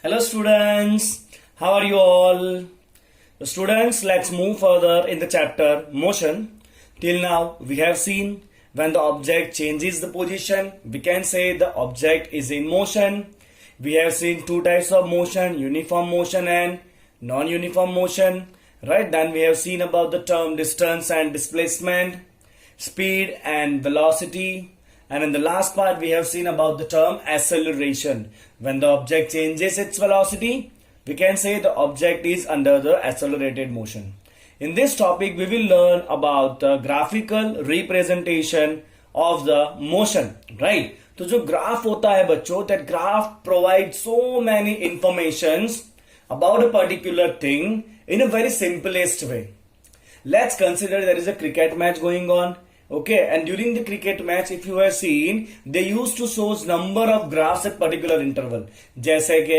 Hello students, how are you all? Students, let's move further in the chapter motion. Till now we have seen when the object changes the position, we can say the object is in motion. We have seen two types of motion, uniform motion and non-uniform motion. Right, then we have seen about the term distance and displacement, speed and velocity. And in the last part, we have seen about the term acceleration. When the object changes its velocity, we can say the object is under the accelerated motion. In this topic, we will learn about the graphical representation of the motion. Right? तो जो graph होता है बच्चों, that graph provides so many informations about a particular thing in a very simplest way. Let's consider there is a cricket match going on. Okay, and during the cricket match, if you have seen, they used to show number of graphs at particular interval. जैसे कि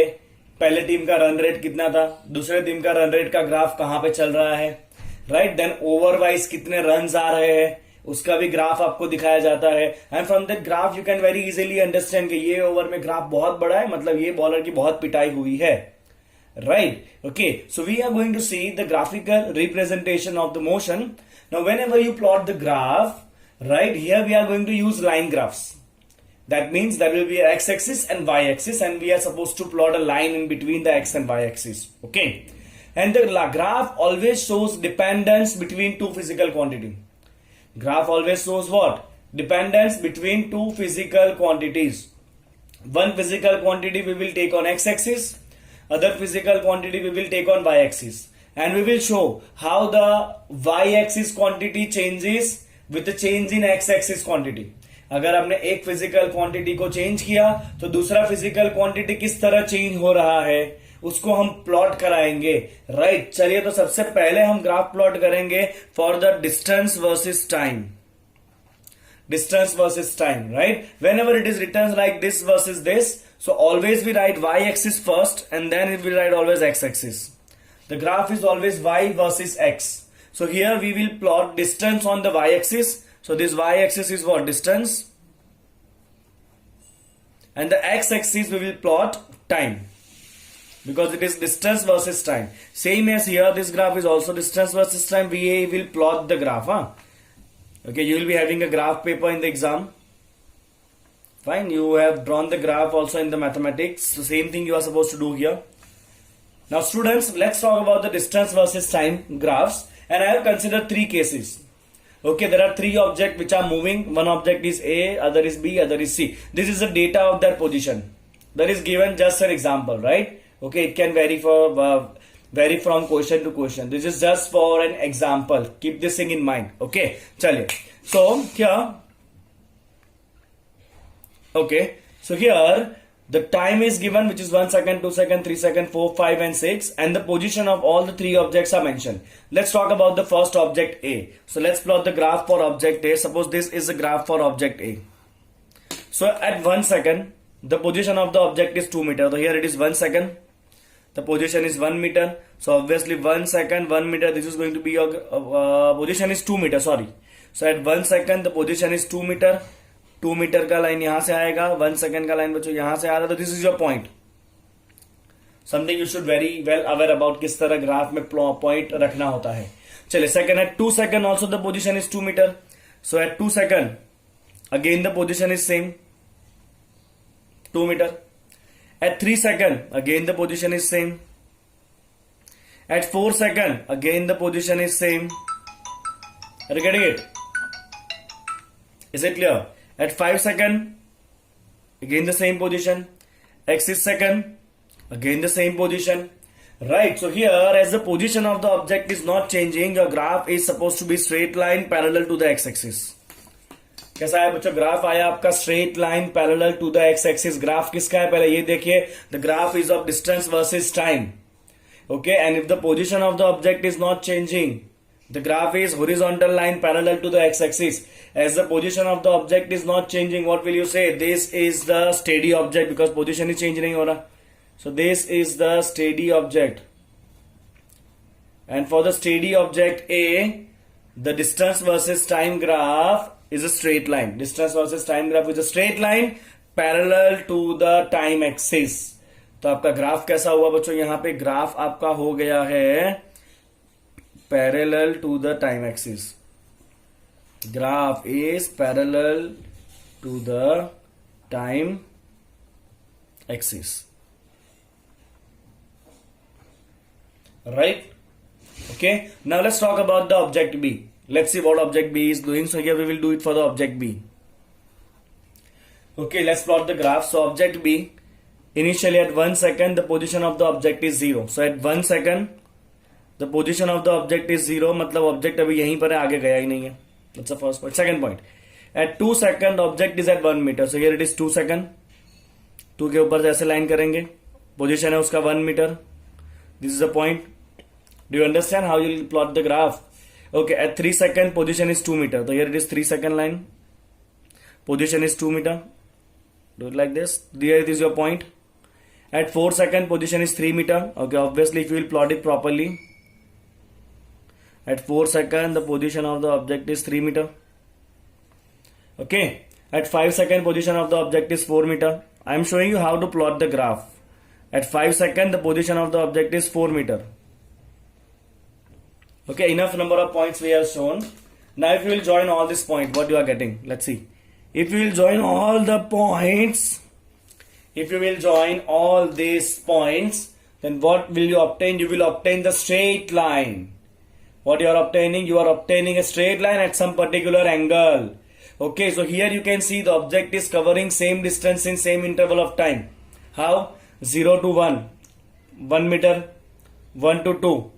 पहले team का run rate कितना था, दूसरे team का run rate का graph कहां पे चल रहा है, राइट. देन ओवर वाइज कितने रन्स आ रहे हैं, उसका भी ग्राफ आपको दिखाया जाता है. And from that graph you can very easily understand कि ये ओवर में ग्राफ बहुत बड़ा है, मतलब ये बॉलर की बहुत पिटाई हुई है. Right. Okay. So we are going to see the graphical representation of the motion. Now, whenever you plot the graph, right here we are going to use line graphs. That means there will be x-axis and y-axis, and we are supposed to plot a line in between the x and y-axis. Okay. And the graph always shows dependence between two physical quantity. Graph always shows what? Dependence between two physical quantities. One physical quantity we will take on x-axis. Other physical quantity we will take on y-axis, and we will show how the y-axis quantity changes with the change in x-axis quantity. अगर आपने एक physical quantity को change किया तो दूसरा physical quantity किस तरह change हो रहा है उसको हम प्लॉट कराएंगे. राइट. चलिए, तो सबसे पहले हम ग्राफ प्लॉट करेंगे for the distance versus time. Distance versus time, right? Whenever it is written like this versus this, so always we write y-axis first and then we write always x-axis. The graph is always y versus x. So here we will plot distance on the y-axis. So this y-axis is what? Distance. And the x-axis we will plot time. Because it is distance versus time. Same as here, this graph is also distance versus time. We will plot the graph, huh? Okay, you will be having a graph paper in the exam. Fine, you have drawn the graph also in the mathematics. So same thing you are supposed to do here. Now students, let's talk about the distance versus time graphs. And I have considered three cases. Okay, there are three objects which are moving. One object is A, other is B, other is C. This is the data of their position. That is given just an example, right? Okay, it can vary from question to question. This is just for an example. Keep this thing in mind. Okay, chaliye. So here, okay, so here the time is given, which is 1 second, 2 second, 3 second, 4, 5 and 6, and the position of all the three objects are mentioned. Let's talk about the first object A. So let's plot the graph for object A. Suppose this is the graph for object A. So at 1 second, the position of the object is 2 meters. So here it is 1 second. The position is 1 meter. So obviously 1 second, 1 meter. This is going to be your position is 2 meter. Sorry. So at 1 second the position is 2 meter. 2 meter का line यहाँ से आएगा. 1 second का line बच्चों यहाँ से आ रहा. तो this is your point. Something you should very well aware about किस तरह ग्राफ में पॉइंट रखना होता है. चलिए, second at 2 second also the position is 2 meter. So at 2 second again the position is same 2 meter. At 3 second, again the position is same. At 4 second, again the position is same. Are you getting it? Is it clear? At 5 second, again the same position. At 6 second, again the same position. Right. So here, as the position of the object is not changing, your graph is supposed to be straight line parallel to the x-axis. कैसा है बच्चों? Graph आया आपका straight line parallel to the X axis. Graph किसका है पहले ये देखिए. The graph is of distance versus time. Okay, and if the position of the object is not changing, the graph is horizontal line parallel to the X axis. As the position of the object is not changing, what will you say? This is the steady object, because position is change नहीं हो रहा. सो this is the steady object. And for the steady object A, the distance versus time graph is a straight line. Distance versus time graph is a straight line parallel to the time axis. तो आपका graph कैसा हुआ बच्चों, यहां पे graph आपका हो गया है parallel to the time axis. Graph is parallel to the time axis. Right? Okay. Now let's talk about the object B. Let's see what object B is doing. So here we will do it for the object B. Okay, let's plot the graph. So object B, initially at 1 second the position of the object is 0. So at 1 second the position of the object is 0. मतलब object अभी यहीं पर है, आगे गया ही नहीं है. That's the first point. Second point. At 2 second object is at 1 meter. So here it is 2 second. 2 के ऊपर से ऐसे लाइन करेंगे. Position है उसका 1 meter. This is the point. Do you understand how you will plot the graph? Okay, at 3 second position is 2 meter. So here it is 3 second line. Position is 2 meter. Do it like this. Here it is your point. At 4 second position is 3 meter. Okay, obviously if you will plot it properly. At 4 second the position of the object is 3 meter. Okay. At 5 second position of the object is 4 meter. I am showing you how to plot the graph. At 5 second the position of the object is 4 meter. Okay, enough number of points we have shown. Now if you will join all these points, what you are getting? Let's see. If you will join all the points, if you will join all these points, then what will you obtain? You will obtain the straight line. What you are obtaining? You are obtaining a straight line at some particular angle. Okay, so here you can see the object is covering same distance in same interval of time. How? 0 to 1, 1 meter, 1 to 2,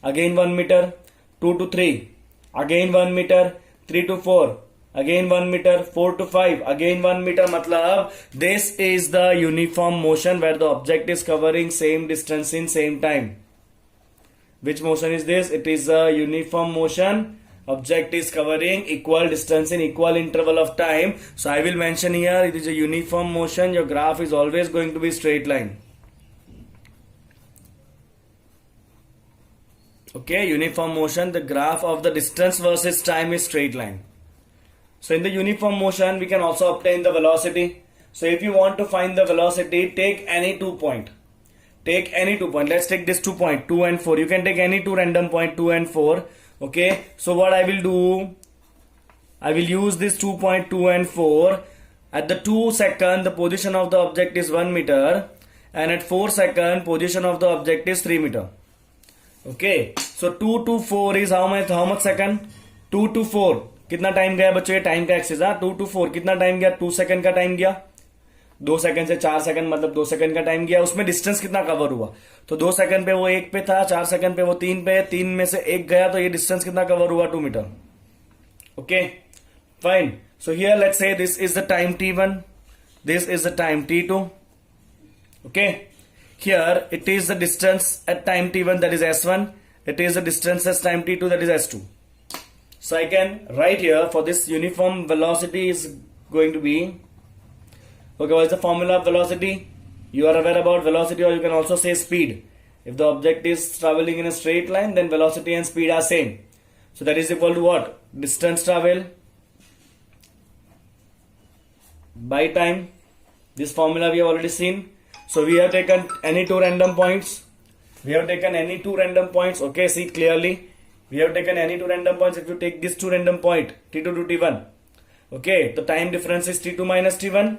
again 1 meter, 2 to 3, again 1 meter, 3 to 4, again 1 meter, 4 to 5, again 1 meter. मतलब this is the uniform motion where the object is covering same distance in same time. Which motion is this? It is a uniform motion. Object is covering equal distance in equal interval of time. So I will mention here it is a uniform motion. Your graph is always going to be straight line. Okay, uniform motion, the graph of the distance versus time is straight line. So in the uniform motion we can also obtain the velocity. So if you want to find the velocity, take any 2 point. Take any 2 point. Let's take this 2 point, 2 and 4. You can take any 2 random point, 2 and 4. Okay, so what I will do, I will use this 2.2 and 4. At the 2 second the position of the object is 1 meter, and at 4 second position of the object is 3 meter. Okay, so 2 to 4 is how much second? 2 to 4 कितना time गया बच्चों, ये time का axis है. 2 to 4 कितना time गया? 2 second का time गया. 2 सेकंड से 4 सेकंड मतलब 2 सेकंड का टाइम गया. उसमें डिस्टेंस कितना कवर हुआ? तो 2 सेकंड पे वो 1 पे था, 4 सेकंड पे वो 3 पे, 3 में से 1 गया, तो ये डिस्टेंस कितना कवर हुआ? 2 metre. Okay, fine. So here let's say this is the time t1, this is the time t2. Okay, here it is the distance at time t1, that is s1. It is the distance at time t2, that is s2. So I can write here for this uniform velocity is going to be, okay, what is the formula of velocity? You are aware about velocity, or you can also say speed. If the object is traveling in a straight line, then velocity and speed are same. So that is equal to what? Distance travel by time. This formula we have already seen. So we have taken any 2 random points. We have taken any 2 random points. Okay, see clearly. We have taken any 2 random points. If you take this 2 random point, t2 to t1. Okay, the time difference is t2 minus t1.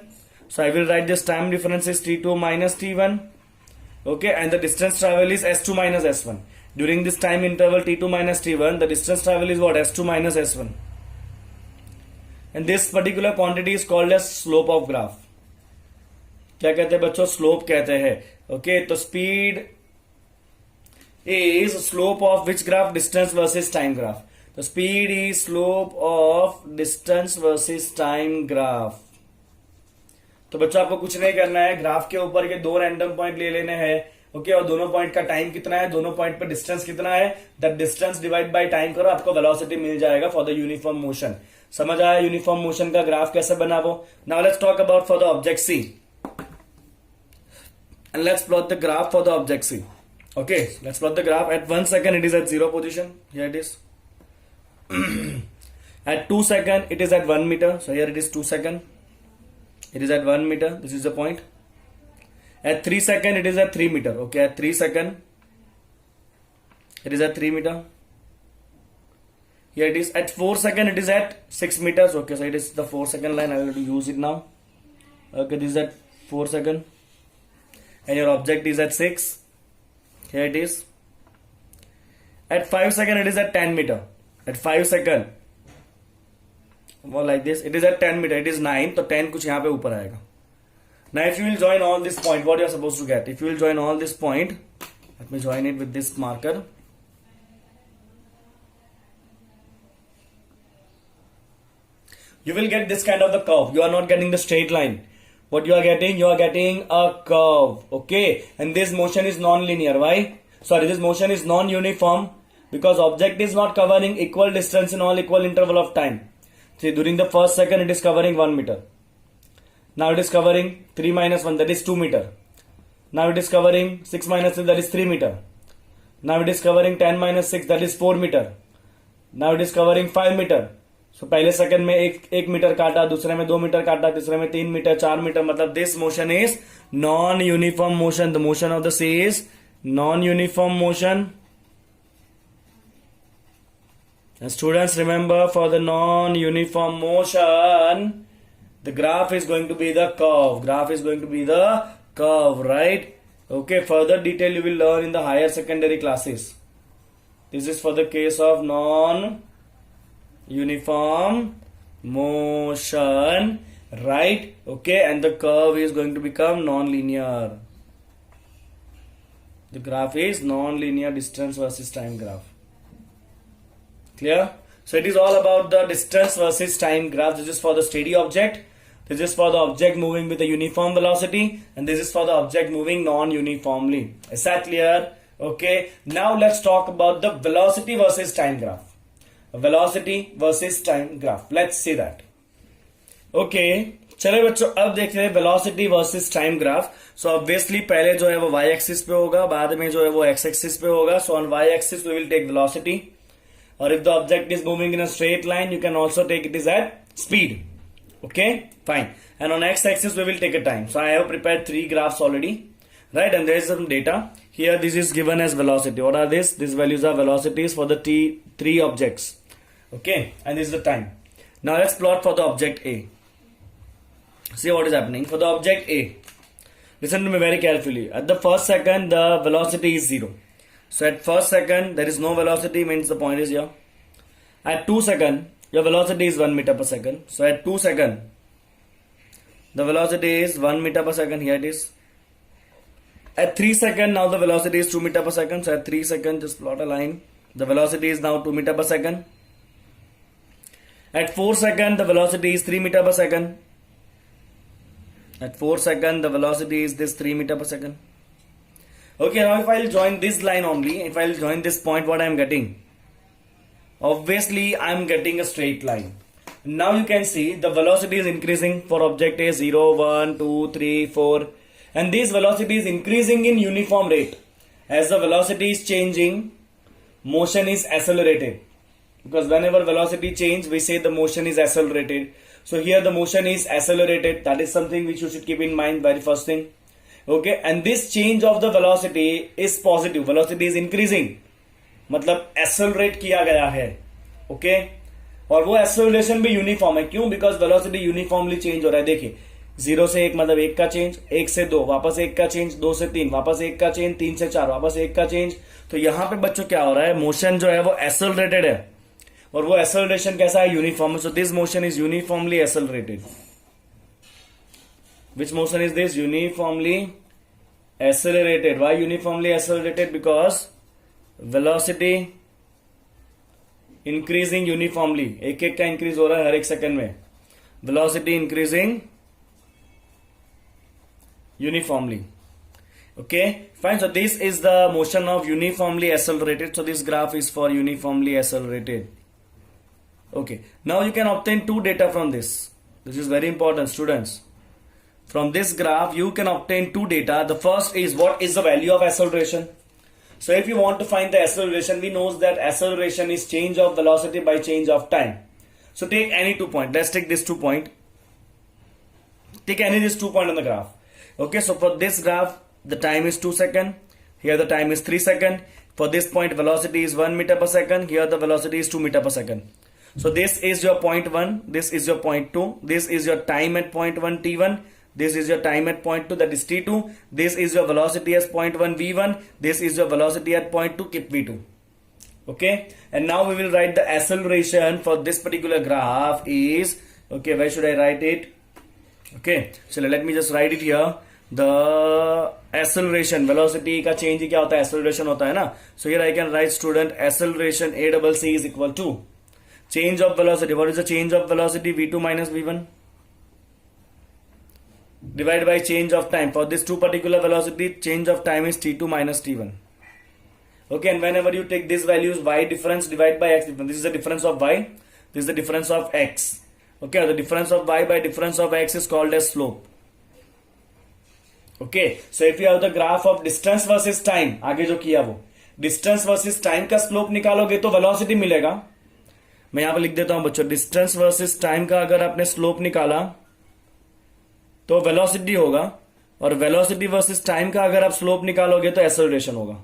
So I will write this time difference is t2 minus t1. Okay, and the distance travel is s2 minus s1. During this time interval t2 minus t1, the distance travel is what? s2 minus s1. And this particular quantity is called as slope of graph. क्या कहते हैं बच्चों? Slope कहते हैं. Okay, तो speed is slope of which graph? Distance versus time graph. The speed is slope of distance versus time graph. तो बच्चों आपको कुछ नहीं करना है, ग्राफ के ऊपर के 2 रैंडम पॉइंट ले लेने हैं. ओके, और दोनों पॉइंट का टाइम कितना है, दोनों पॉइंट पे डिस्टेंस कितना है, that distance divide by time करो, आपको वेलोसिटी मिल जाएगा फॉर द यूनिफॉर्म मोशन. समझ आया यूनिफॉर्म मोशन का ग्राफ कैसे बना वो? Now let's talk about for the object C, and let's plot the graph for the object C. Okay, let's plot the graph. At 1 second it is at 0 position. Here it is. At 2 second it is at 1 meter. So here it is 2 second. It is at 1 meter. This is the point. At 3 second, it is at 3 meter. Okay, at 3 second, it is at 3 meter. Here it is at 4 second, it is at 6 meters. Okay, so it is the 4 second line. I will use it now. Okay, this is at 4 second, and your object is at 6. Here it is. At 5 second, it is at 10 meter. At 5 second, more like this, it is at 10 meter. It is 9, तो 10 कुछ यहाँ पे ऊपर आएगा. Now, if you will join all this point, what you are supposed to get? If you will join all this point, let me join it with this marker. You will get this kind of the curve. You are not getting the straight line. What you are getting? You are getting a curve. Okay. And this motion is non-linear. Why? Sorry, this motion is non-uniform because object is not covering equal distance in all equal interval of time. See, during the first second, it is covering 1 meter. Now it is covering 3 minus 1, that is 2 meter. Now it is covering 6 minus 3, that is 3 meter. Now it is covering 10 minus 6, that is 4 meter. Now it is covering 5 meter. So पहले second में एक metre काटा, दूसरे में 2 metre काटा, तीसरे में 3 metre, 4 metre. मतलब this motion is non-uniform motion. The motion of the sea is non-uniform motion. And students, remember, for the non-uniform motion, the graph is going to be the curve. Graph is going to be the curve, right? Okay, further detail you will learn in the higher secondary classes. This is for the case of non-uniform motion, right? Okay, and the curve is going to become non-linear. The graph is non-linear distance versus time graph. Clear? So it is all about the distance versus time graph. This is for the steady object. This is for the object moving with a uniform velocity, and this is for the object moving non-uniformly. Is that clear? Okay. Now let's talk about the velocity versus time graph. Velocity versus time graph. Let's see that. Okay. चले बच्चों, अब देखते हैं velocity versus time graph. So obviously पहले जो है वो y axis पे होगा, बाद में जो है वो x axis पे होगा. So on y axis we will take velocity. Or if the object is moving in a straight line, you can also take it is at speed. Okay, fine. And on x-axis we will take a time. So I have prepared 3 graphs already, right? And there is some data. Here this is given as velocity. What are this? These values are velocities for the 3 objects. Okay, and this is the time. Now let's plot for the object A. See what is happening. For the object A, listen to me very carefully. At the first second, the velocity is 0. So at first second, there is no velocity, means the point is here. At 2 second, your velocity is 1 meter per second. So at 2 second, the velocity is 1 meter per second. Here it is. At 3 second, now the velocity is 2 meter per second. So at 3 second, just plot a line. The velocity is now 2 meter per second. At 4 second, the velocity is 3 meter per second. At 4 second, the velocity is this 3 meter per second. Okay, now if I will join this line only, if I will join this point, what I am getting? Obviously, I am getting a straight line. Now you can see the velocity is increasing for object A 0, 1, 2, 3, 4. And this velocity is increasing in uniform rate. As the velocity is changing, motion is accelerated. Because whenever velocity change, we say the motion is accelerated. So here the motion is accelerated. That is something which you should keep in mind, very first thing. Okay, and this change of the velocity is positive. Velocity is increasing. मतलब accelerate किया गया है. Okay, और वो acceleration भी uniform है. क्यों? Because velocity uniformly change हो रहा है. देखिए, 0 से 1 मतलब 1 का चेंज, 1 से 2 वापस 1 का चेंज, 2 से 3 वापस 1 का चेंज, 3 से 4 वापस 1 का चेंज. तो यहां पे बच्चों क्या हो रहा है? मोशन जो है वो एक्सेलरेटेड है, और वो एक्सेलरेशन कैसा है? Uniform. So this motion is uniformly accelerated. Which motion is this? Uniformly accelerated. Why uniformly accelerated? Because velocity increasing uniformly. एक एक का इंक्रीज हो रहा है हर एक सेकंड में. Velocity increasing uniformly. Okay, fine. So this is the motion of uniformly accelerated. So this graph is for uniformly accelerated. Okay. Now you can obtain 2 data from this. This is very important, students. From this graph, you can obtain 2 data. The first is what is the value of acceleration. So if you want to find the acceleration, we know that acceleration is change of velocity by change of time. So take any 2 point. Let's take this 2 point. Take any of these 2 point on the graph. Okay, so for this graph, the time is 2 seconds. Here the time is 3 seconds. For this point, velocity is 1 meter per second. Here the velocity is 2 meter per second. So this is your point 1. This is your point 2. This is your time at point 1 t1. This is your time at point 2, that is t2. This is your velocity as point 1 v1. This is your velocity at point 2 kip v2. Okay, and now we will write the acceleration for this particular graph is, okay, where should I write it? Okay, so let me just write it here. The acceleration, velocity का change ही क्या होता है? Acceleration होता है ना? So here I can write, student, acceleration ACC is equal to change of velocity. What is the change of velocity? V2 minus V1 divided by change of time. For this two particular velocity, change of time is T2 minus T1. Okay, and whenever you take these values, y difference divided by x difference. This is the difference of y. This is the difference of x. Okay, the difference of y by difference of x is called as slope. Okay, so if you have the graph of distance versus time, आगे जो किया वो distance versus time का slope निकालोगे तो velocity मिलेगा. मैं यहां पर लिख देता हूं बच्चों, distance versus time का अगर आपने slope निकाला तो velocity होगा, और velocity versus time का अगर आप slope निकालोगे तो acceleration होगा.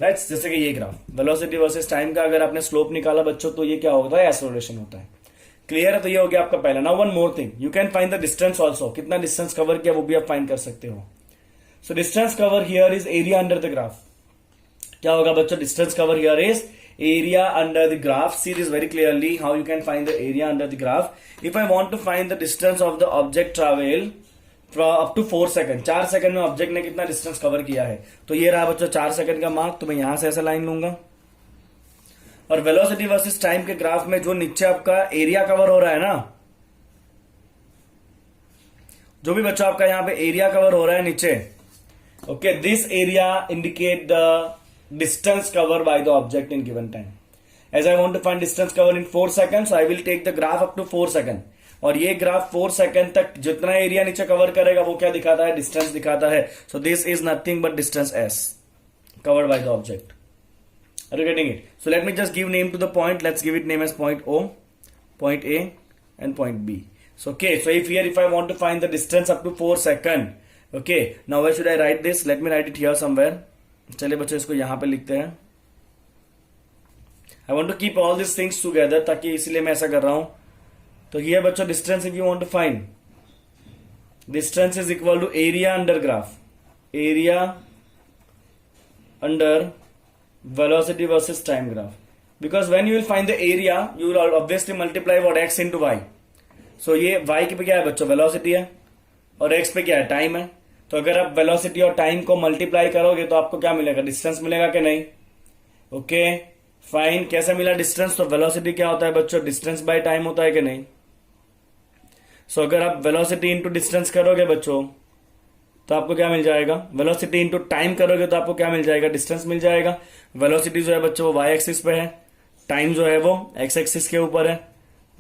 राइट, जैसे कि ये ग्राफ वेलोसिटी वर्सेस टाइम का अगर आपने स्लोप निकाला बच्चों तो ये क्या होता है? एक्सेलरेशन होता है. क्लियर है? तो ये हो गया आपका पहला. Now one more thing, you can find the distance also. कितना डिस्टेंस कवर किया वो भी आप फाइंड कर सकते हो. So distance cover here is area under the graph. क्या होगा बच्चों? Distance cover here is area under the graph. See this very clearly how you can find the area under the graph. If I want to find the distance of the object travel up to 4 second, 4 second में object ने कितना distance cover किया है, तो ये रहा बच्चों 4 second का मार्क. तो मैं यहां से ऐसा लाइन लूंगा, और वेलोसिटी वर्सेस टाइम के ग्राफ में जो नीचे आपका एरिया कवर हो रहा है ना, जो भी बच्चों आपका यहां पे एरिया कवर हो रहा है नीचे, okay, this area indicate the distance cover by the object in given time. As I want to find distance cover in 4 seconds, I will take the graph up to 4 second. और ये graph 4 second तक जितना area नीचे cover करेगा वो क्या दिखाता है? डिस्टेंस दिखाता है. So this is nothing but distance S covered by the object. Are you getting it? So let me just give name to the point. Let's give it name as point O, point A, and point B. So okay. So if I want to find the distance up to 4 second, okay. Now where should I write this? Let me write it here somewhere. चलिए बच्चों इसको यहाँ पे लिखते हैं. I want to keep all these things together ताकि इसलिए मैं ऐसा कर रहा हूँ. तो here बच्चों distance if you want to find, distance is equal to area under graph, area under velocity versus time graph. Because when you will find the area, you will obviously multiply what x into y. So ये y के पे क्या है बच्चों? velocity है, और x पे क्या है? time है. तो अगर आप velocity और time को multiply करोगे तो आपको क्या मिलेगा? distance मिलेगा कि नहीं? Okay fine. कैसे मिला distance? तो velocity क्या होता है बच्चों? distance by time होता है कि नहीं? सो अगर आप वेलोसिटी इंटू डिस्टेंस करोगे बच्चों तो आपको क्या मिल जाएगा? वेलोसिटी इंटू टाइम करोगे तो आपको क्या मिल जाएगा? डिस्टेंस मिल जाएगा. वेलोसिटी जो है बच्चों वो वाई एक्सिस पे है, टाइम जो है वो एक्स एक्सिस के ऊपर है.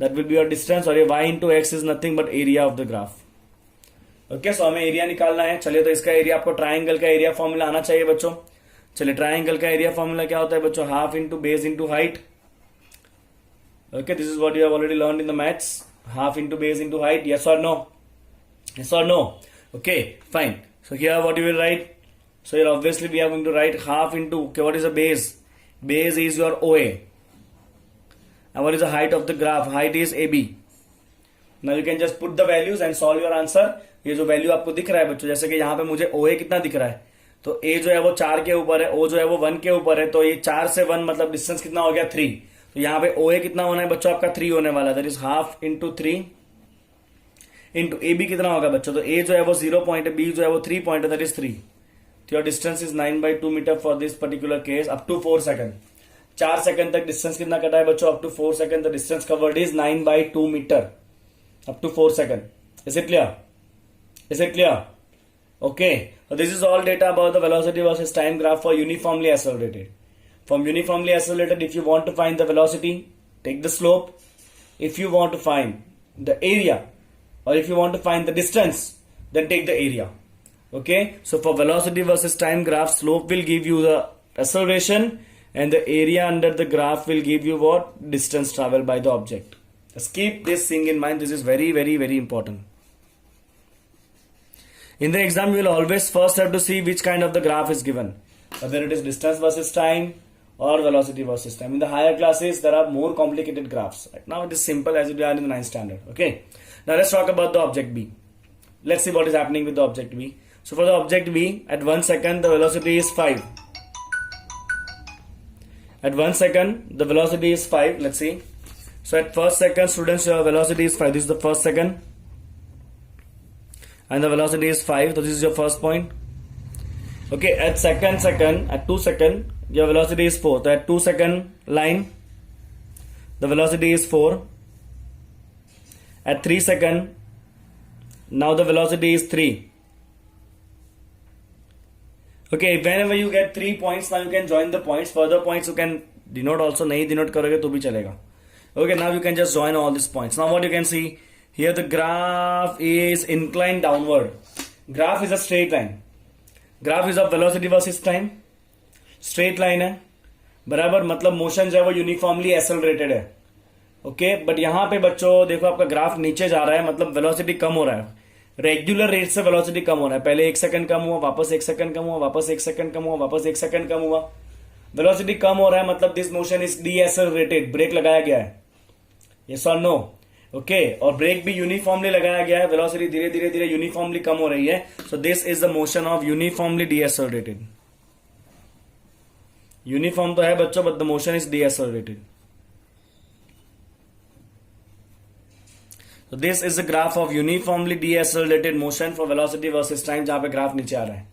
That will be your distance, और ये Y into X is nothing but area of the graph. Okay, so हमें एरिया निकालना है. चलिए, तो इसका एरिया आपको ट्राइंगल का एरिया फॉर्मूला आना चाहिए बच्चों. चलिए, ट्राइंगल का एरिया फॉर्मूला क्या होता है बच्चों? Half into base into height. Okay, this is what you have already learn in the maths. Half into base into height. Yes or no? Yes or no? Okay, fine. So here what you will write? So here obviously we are going to write half into, okay, what is the base? Base is your OA. And what is the height of the graph? Height is AB. Now you can just put the values and solve your answer. ये जो value आपको दिख रहा है बच्चों, जैसे कि यहाँ पे मुझे OA कितना दिख रहा है, तो A जो है वो 4 के ऊपर है, O जो है वो 1 के ऊपर है, तो ये 4 से 1 मतलब डिस्टेंस कितना हो गया? 3. तो यहाँ पे OA कितना होना है बच्चों? आपका 3 होने वाला है. That is half into 3 into AB कितना होगा बच्चों? तो A जो है वो 0 पॉइंट है, B जो है वो 3 पॉइंट है, दैट इज 3. तो your distance is 9/2 metre for this particular case up to 4 second. 4 second तक डिस्टेंस कितना कटा है बच्चों? Up to 4 second the distance covered is 9/2 metre up to 4 second. Is it clear? Is it clear? Okay. So this is all data about the velocity versus time graph for uniformly accelerated. From uniformly accelerated, if you want to find the velocity, take the slope. If you want to find the area, or if you want to find the distance, then take the area. Okay. So for velocity versus time graph, slope will give you the acceleration, and the area under the graph will give you what? Distance traveled by the object. Just keep this thing in mind. This is very, very, very important. In the exam, you will always first have to see which kind of the graph is given, whether it is distance versus time or velocity versus time. In the higher classes, there are more complicated graphs. Right now, it is simple as we are in the 9th standard. Okay. Now let's talk about the object B. Let's see what is happening with the object B. So for the object B, at 1 second, the velocity is 5. At 1 second, the velocity is 5. Let's see. So at first second, students, your velocity is 5. This is the first second. And the velocity is 5. So this is your first point. Okay, at second, at 2 second, your velocity is 4. So at 2 second line, the velocity is 4. At 3 second, now the velocity is 3. Okay, whenever you get 3 points, now you can join the points. Further points you can denote also. नहीं denote करोगे तो भी चलेगा. Okay, now you can just join all these points. Now what you can see here, the graph is inclined downward. Graph is a straight line. Graph is of velocity versus time. Straight line है बराबर, मतलब motion जो है वो uniformly accelerated है. Okay, but यहाँ पे बच्चों देखो आपका ग्राफ नीचे जा रहा है, मतलब वेलोसिटी कम हो रहा है. रेगुलर रेट से वेलोसिटी कम हो रहा है. पहले 1 सेकंड कम हुआ, वापस 1 सेकंड कम हुआ, वापस 1 सेकंड कम हुआ, वापस 1 सेकंड कम हुआ. वेलोसिटी कम हो रहा है, मतलब दिस मोशन इज डीएसेलरेटेड. ब्रेक लगाया गया है, यस और नो. ओके, और ब्रेक भी यूनिफॉर्मली लगाया गया है. वेलोसिटी धीरे धीरे धीरे यूनिफॉर्मली कम हो रही है. So this is the motion of uniformly decelerated. Uniform तो है बच्चों, but the motion is decelerated. So this is the graph of uniformly decelerated motion for velocity versus time, जहां पे ग्राफ नीचे आ रहा है.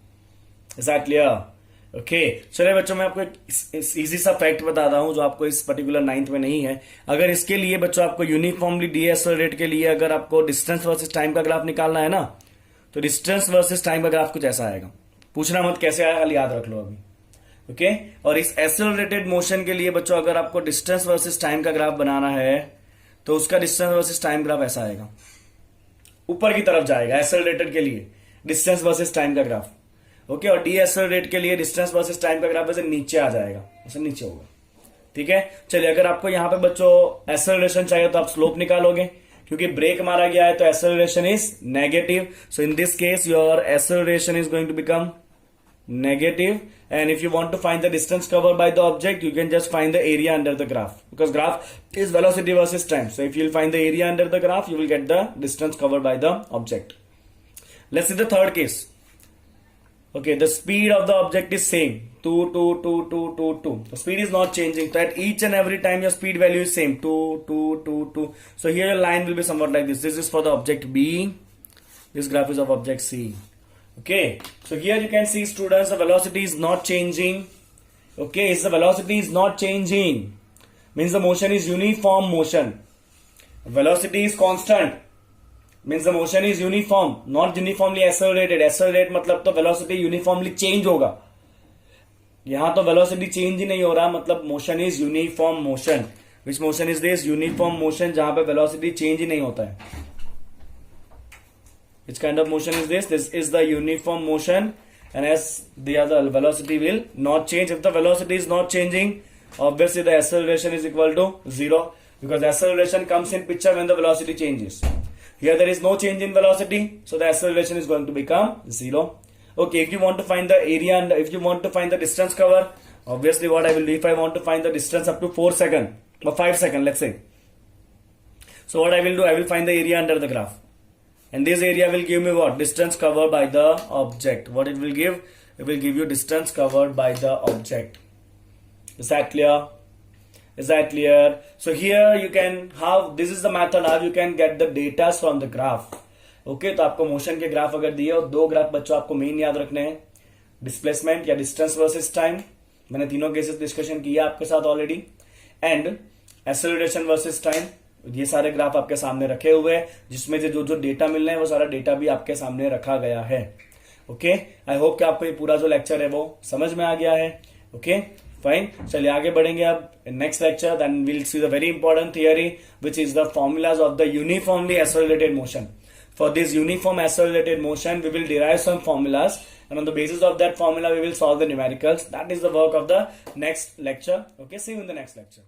Is that clear? Okay. चलिए बच्चों, मैं आपको एक इजी सा फैक्ट बताता हूं जो आपको इस पर्टिकुलर 9th में नहीं है. अगर इसके लिए बच्चों आपको यूनिफॉर्मली डीएसेलरेट के लिए अगर आपको डिस्टेंस वर्सेस टाइम का ग्राफ निकालना है ना, तो डिस्टेंस वर्सेस टाइम का ग्राफ कुछ ऐसा आएगा. पूछना मत कैसे आया, खाली याद रख लो अभी. ओके, और इस एक्सेलरेटेड मोशन के लिए बच्चों अगर आपको डिस्टेंस वर्सेस टाइम का ग्राफ बनाना है तो उसका डिस्टेंस वर्सेस टाइम ग्राफ ऐसा आएगा, ऊपर की तरफ जाएगा. एक्सेलरेटेड के लिए डिस्टेंस वर्सेस टाइम का ग्राफ. ओके, और डीएसेलरेट के लिए डिस्टेंस वर्सेस टाइम का ग्राफ ऐसे नीचे आ जाएगा, ऐसे नीचे होगा. ठीक है, चलिए अगर आपको यहां पे बच्चों एक्सेलरेशन चाहिए तो आप स्लोप निकालोगे, क्योंकि ब्रेक मारा गया है तो acceleration is negative. So in this case your acceleration is going to become negative, and if you want to find the distance covered by the object, you can just find the area under the graph, because graph is velocity versus time. So if you'll find the area under the graph, you will get the distance covered by the object. Let's see the third case. Okay, the speed of the object is same, 2, 2, 2, 2, 2, 2. The speed is not changing. So at each and every time your speed value is same, 2, 2, 2, 2. So here your line will be somewhat like this. This is for the object B. This graph is of object C. Okay, so here you can see students, the velocity is not changing. Okay, the velocity is not changing, means the motion is uniform motion. Velocity is constant, means the motion is uniform, not uniformly accelerated. Accelerate मतलब तो velocity uniformly change होगा. यहाँ तो velocity change ही नहीं हो रहा, मतलब motion is uniform motion. Which motion is this? Uniform motion, जहाँ पे velocity change ही नहीं होता है. Which kind of motion is this? This is the uniform motion, and as the other velocity will not change. If the velocity is not changing, obviously the acceleration is equal to 0, because acceleration comes in picture when the velocity changes. Here there is no change in velocity, so the acceleration is going to become 0. Okay, if you want to find the area and if you want to find the distance cover, obviously what I will do, if I want to find the distance up to 4 seconds or 5 seconds, let's say. So what I will do, I will find the area under the graph. And this area will give me what? Distance covered by the object. What it will give? It will give you distance covered by the object. Is that clear? Is that clear? So here you can have, this is the method how you can get the data from the graph. Okay, तो आपको motion के graph अगर दिए और 2 graph बच्चों आपको main याद रखने हैं, डिस्प्लेसमेंट या डिस्टेंस वर्सेस टाइम. मैंने तीनों केसेस डिस्कशन किया आपके साथ already. And acceleration versus time. ये सारे ग्राफ आपके सामने रखे हुए हैं, जिसमें जो जो डेटा मिल रहे हैं वो सारा डेटा भी आपके सामने रखा गया है. ओके, आई होप कि आपको ये पूरा जो लेक्चर है वो समझ में आ गया है. Okay, fine. चलिए आगे बढ़ेंगे अब next lecture. Then will see the very important theory which is the formulas of the uniformly accelerated motion. For this uniform accelerated motion we will derive some formulas, and on the basis of that formula we will solve the numericals. That is the work of the next lecture. Okay, see you in the next lecture.